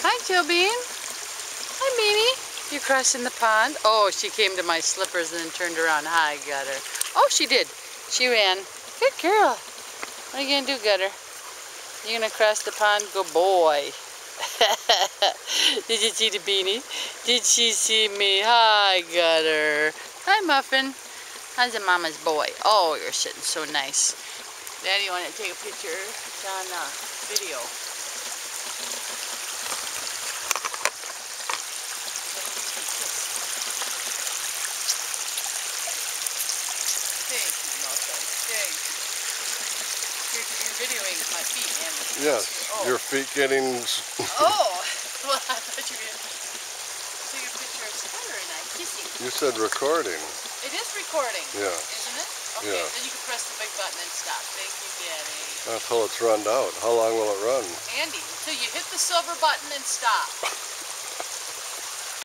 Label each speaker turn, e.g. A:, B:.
A: Hi, Joe Bean. Hi, baby. You crossing the pond? Oh, she came to my slippers and then turned around. Hi, Gutter. Oh, she did. She ran. Good girl. What are you going to do, Gutter? You going to cross the pond? Good boy. Did you see the beanie? Did she see me? Hi, Gutter. Hi, Muffin. How's a mama's boy? Oh, you're sitting so nice. Daddy, you want to take a picture? It's on video. Thank you, Muffin. Thank you. You're videoing my feet and the feet.
B: Yes,
A: oh.
B: Your feet getting...
A: Oh! Well, I thought you were going to take a picture of Square and I kissing.
B: You said recording.
A: It is recording.
B: Yeah.
A: Isn't it? Okay,
B: yeah.
A: then you can press the big button and stop. Thank you, Daddy.
B: Until it's run out. How long will it run?
A: Andy, until you hit the silver button and stop.